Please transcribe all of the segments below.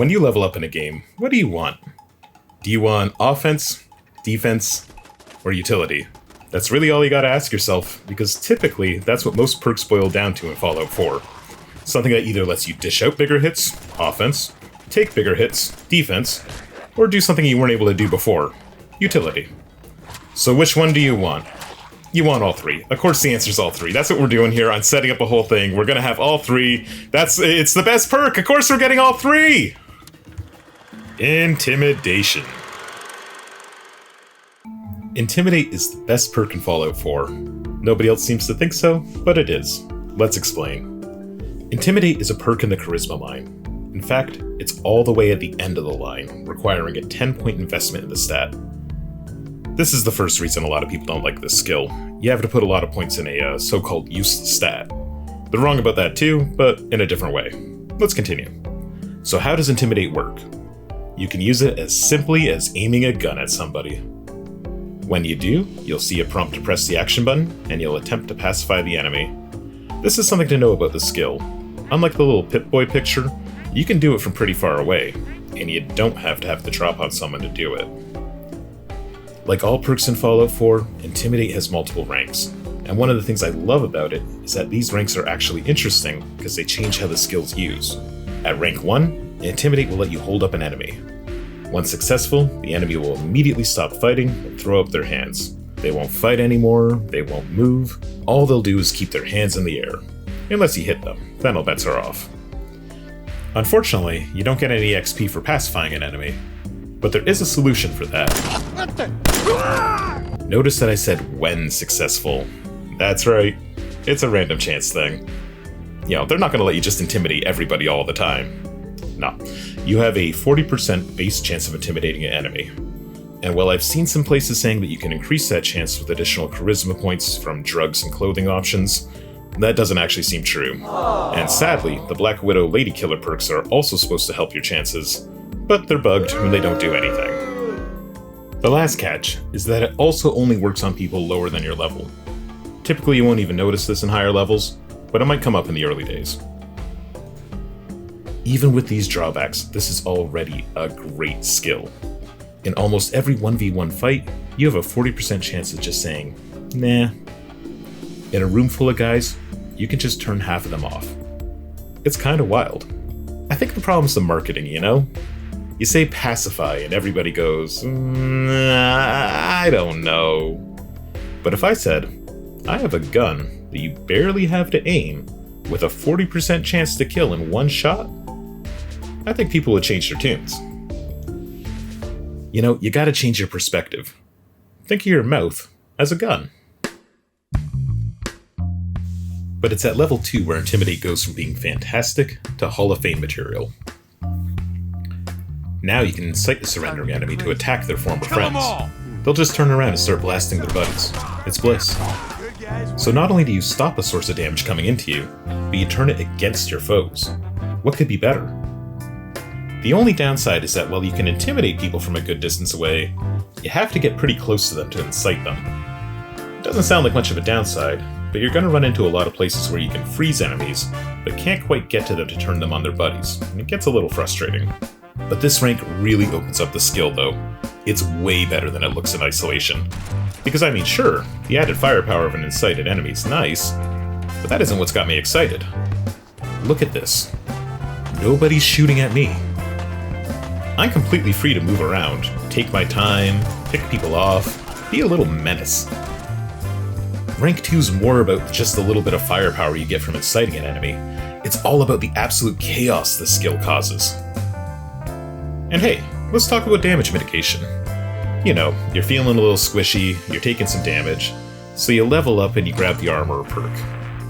When you level up in a game, what do you want? Do you want offense, defense, or utility? That's really all you gotta ask yourself, because typically that's what most perks boil down to in Fallout 4. Something that either lets you dish out bigger hits, offense, take bigger hits, defense, or do something you weren't able to do before, utility. So which one do you want? You want all three. Of course the answer's all three. That's what we're doing here. I'm setting up a whole thing. We're gonna have all three. It's the best perk. Of course we're getting all three! Intimidation. Intimidate is the best perk in Fallout 4. Nobody else seems to think so, but it is. Let's explain. Intimidate is a perk in the charisma line. In fact, it's all the way at the end of the line, requiring a 10-point investment in the stat. This is the first reason a lot of people don't like this skill. You have to put a lot of points in a so-called useless stat. They're wrong about that too, but in a different way. Let's continue. So how does Intimidate work? You can use it as simply as aiming a gun at somebody. When you do, you'll see a prompt to press the action button, and you'll attempt to pacify the enemy. This is something to know about the skill. Unlike the little Pip-Boy picture, you can do it from pretty far away, and you don't have to have the drop on someone to do it. Like all perks in Fallout 4, Intimidate has multiple ranks, and one of the things I love about it is that these ranks are actually interesting because they change how the skill's used. At rank 1, Intimidate will let you hold up an enemy. Once successful, the enemy will immediately stop fighting and throw up their hands. They won't fight anymore, they won't move, all they'll do is keep their hands in the air. Unless you hit them, then all bets are off. Unfortunately, you don't get any XP for pacifying an enemy, but there is a solution for that. Notice that I said when successful. That's right, it's a random chance thing. You know, they're not gonna let you just intimidate everybody all the time. No, you have a 40% base chance of intimidating an enemy. And while I've seen some places saying that you can increase that chance with additional charisma points from drugs and clothing options, that doesn't actually seem true. And sadly, the Black Widow Lady Killer perks are also supposed to help your chances, but they're bugged and they don't do anything. The last catch is that it also only works on people lower than your level. Typically you won't even notice this in higher levels, but it might come up in the early days. Even with these drawbacks, this is already a great skill. In almost every 1v1 fight, you have a 40% chance of just saying, nah. In a room full of guys, you can just turn half of them off. It's kinda wild. I think the problem's the marketing, you know? You say pacify and everybody goes, I don't know. But if I said, I have a gun that you barely have to aim, with a 40% chance to kill in one shot, I think people would change their tunes. You know, you gotta change your perspective. Think of your mouth as a gun. But it's at level 2 where Intimidate goes from being fantastic to Hall of Fame material. Now you can incite the surrendering enemy to attack their former friends. They'll just turn around and start blasting their buddies. It's bliss. So not only do you stop a source of damage coming into you, but you turn it against your foes. What could be better? The only downside is that while you can intimidate people from a good distance away, you have to get pretty close to them to incite them. It doesn't sound like much of a downside, but you're going to run into a lot of places where you can freeze enemies, but can't quite get to them to turn them on their buddies, and it gets a little frustrating. But this rank really opens up the skill though. It's way better than it looks in isolation. Because I mean sure, the added firepower of an incited enemy is nice, but that isn't what's got me excited. Look at this. Nobody's shooting at me. I'm completely free to move around, take my time, pick people off, be a little menace. Rank 2 is more about just the little bit of firepower you get from inciting an enemy. It's all about the absolute chaos this skill causes. And hey, let's talk about damage mitigation. You know, you're feeling a little squishy, you're taking some damage, so you level up and you grab the armor or perk.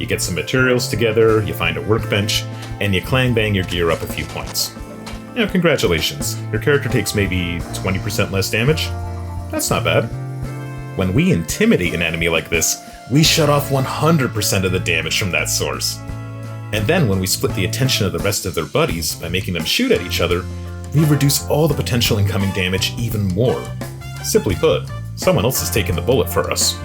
You get some materials together, you find a workbench, and you clang bang your gear up a few points. You know, congratulations, your character takes maybe 20% less damage? That's not bad. When we intimidate an enemy like this, we shut off 100% of the damage from that source. And then when we split the attention of the rest of their buddies by making them shoot at each other, we reduce all the potential incoming damage even more. Simply put, someone else is taking the bullet for us.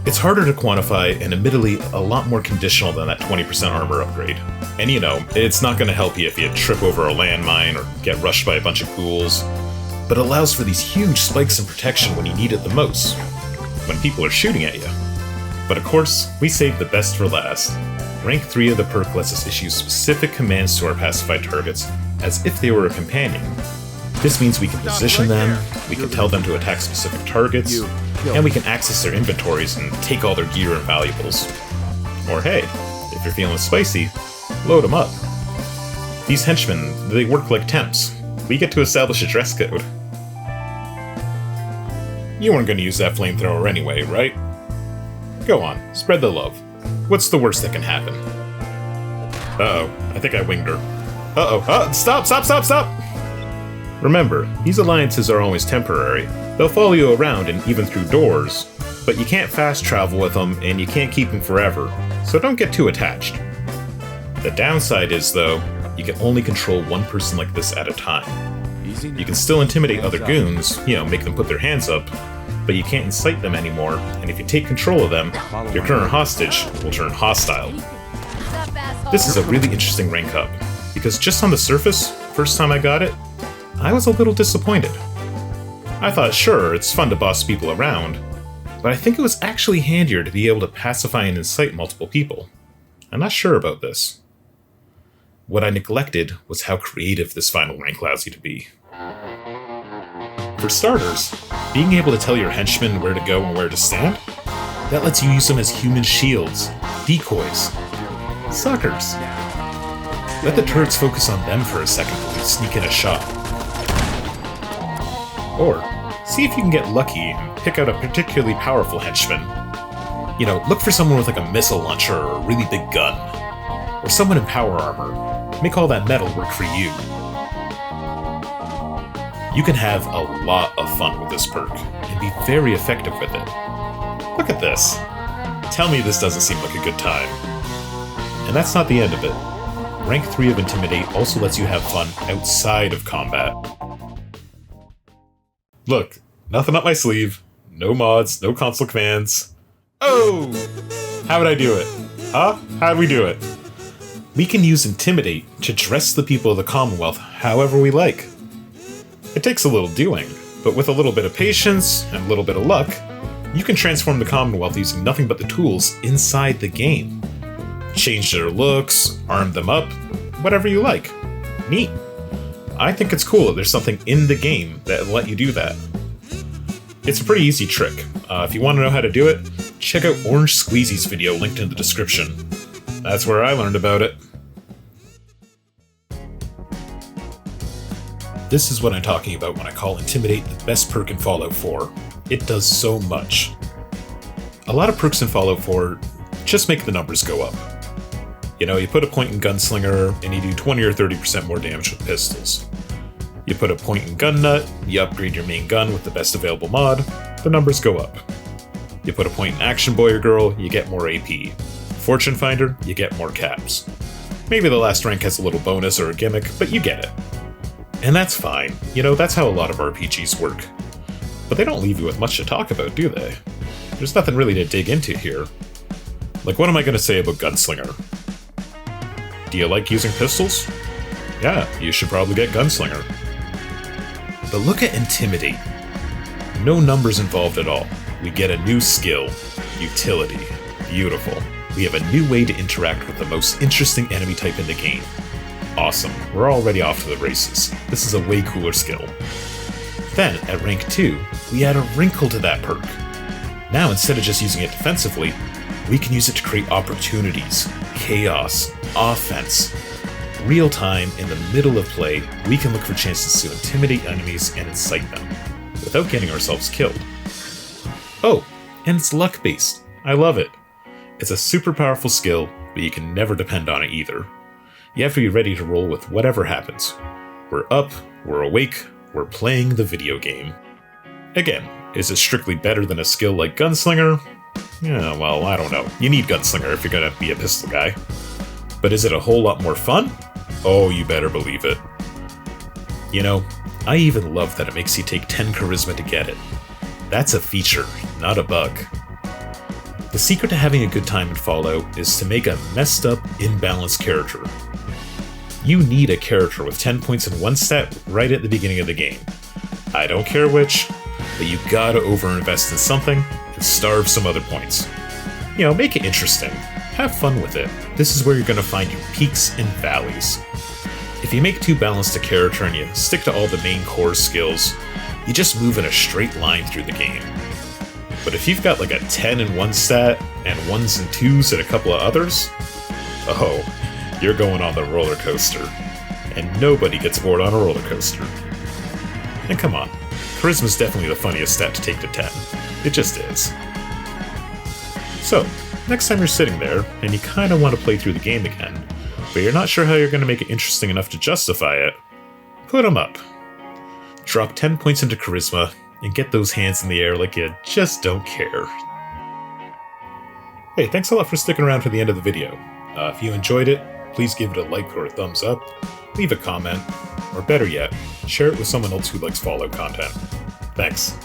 It's harder to quantify and admittedly a lot more conditional than that 20% armor upgrade. And you know, it's not going to help you if you trip over a landmine or get rushed by a bunch of ghouls, but it allows for these huge spikes in protection when you need it the most, when people are shooting at you. But of course, we saved the best for last. Rank 3 of the perk lets us issue specific commands to our pacified targets as if they were a companion. This means we can position them, we can tell them to attack specific targets, and we can access their inventories and take all their gear and valuables. Or hey, if you're feeling spicy, load them up. These henchmen, they work like temps. We get to establish a dress code. You weren't going to use that flamethrower anyway, right? Go on, spread the love. What's the worst that can happen? Uh-oh, I think I winged her. Uh-oh, stop! Remember, these alliances are always temporary. They'll follow you around and even through doors, but you can't fast travel with them and you can't keep them forever, so don't get too attached. The downside is, though, you can only control one person like this at a time. You can still intimidate other goons, make them put their hands up, but you can't incite them anymore, and if you take control of them, your current hostage will turn hostile. This is a really interesting rank up, because just on the surface, first time I got it, I was a little disappointed. I thought, sure, it's fun to boss people around, but I think it was actually handier to be able to pacify and incite multiple people. I'm not sure about this. What I neglected was how creative this final rank allows you to be. For starters, being able to tell your henchmen where to go and where to stand, that lets you use them as human shields, decoys, suckers. Let the turrets focus on them for a second while you sneak in a shot. Or, see if you can get lucky and pick out a particularly powerful henchman. Look for someone with like a missile launcher or a really big gun. Or someone in power armor. Make all that metal work for you. You can have a lot of fun with this perk, and be very effective with it. Look at this. Tell me this doesn't seem like a good time. And that's not the end of it. Rank 3 of Intimidate also lets you have fun outside of combat. Look, nothing up my sleeve. No mods, no console commands. Oh! How would I do it? Huh? How'd we do it? We can use Intimidate to dress the people of the Commonwealth however we like. It takes a little doing, but with a little bit of patience and a little bit of luck, you can transform the Commonwealth using nothing but the tools inside the game. Change their looks, arm them up, whatever you like. Neat. I think it's cool that there's something in the game that will let you do that. It's a pretty easy trick. If you want to know how to do it, check out Orange Squeezy's video linked in the description. That's where I learned about it. This is what I'm talking about when I call Intimidate the best perk in Fallout 4. It does so much. A lot of perks in Fallout 4 just make the numbers go up. You put a point in Gunslinger, and you do 20 or 30% more damage with pistols. You put a point in Gun Nut, you upgrade your main gun with the best available mod, the numbers go up. You put a point in Action Boy or Girl, you get more AP. Fortune Finder, you get more caps. Maybe the last rank has a little bonus or a gimmick, but you get it. And that's fine. That's how a lot of RPGs work. But they don't leave you with much to talk about, do they? There's nothing really to dig into here. Like, what am I going to say about Gunslinger? Do you like using pistols? Yeah, you should probably get Gunslinger. But look at Intimidate. No numbers involved at all. We get a new skill. Utility. Beautiful. We have a new way to interact with the most interesting enemy type in the game. Awesome. We're already off to the races. This is a way cooler skill. Then, at rank 2, we add a wrinkle to that perk. Now, instead of just using it defensively, we can use it to create opportunities, chaos, offense. Real time, in the middle of play, we can look for chances to intimidate enemies and incite them, without getting ourselves killed. Oh, and it's luck-based. I love it. It's a super powerful skill, but you can never depend on it either. You have to be ready to roll with whatever happens. We're up, we're awake, we're playing the video game. Again, is it strictly better than a skill like Gunslinger? Yeah, well, I don't know. You need Gunslinger if you're gonna be a pistol guy. But is it a whole lot more fun? Oh, you better believe it. I even love that it makes you take 10 charisma to get it. That's a feature, not a bug. The secret to having a good time in Fallout is to make a messed up, imbalanced character. You need a character with 10 points in one stat right at the beginning of the game. I don't care which, but you gotta overinvest in something and starve some other points. You know, make it interesting. Have fun with it. This is where you're gonna find your peaks and valleys. If you make too balanced a character and you stick to all the main core skills, you just move in a straight line through the game. But if you've got like a 10 in one stat, and 1s and 2s and a couple of others, oh, you're going on the roller coaster. And nobody gets bored on a roller coaster. And come on, Charisma's definitely the funniest stat to take to 10. It just is. So, next time you're sitting there, and you kinda want to play through the game again, but you're not sure how you're gonna make it interesting enough to justify it, put 'em up. Drop 10 points into Charisma, and get those hands in the air like you just don't care. Hey, thanks a lot for sticking around to the end of the video. If you enjoyed it, please give it a like or a thumbs up, leave a comment, or better yet, share it with someone else who likes Fallout content. Thanks.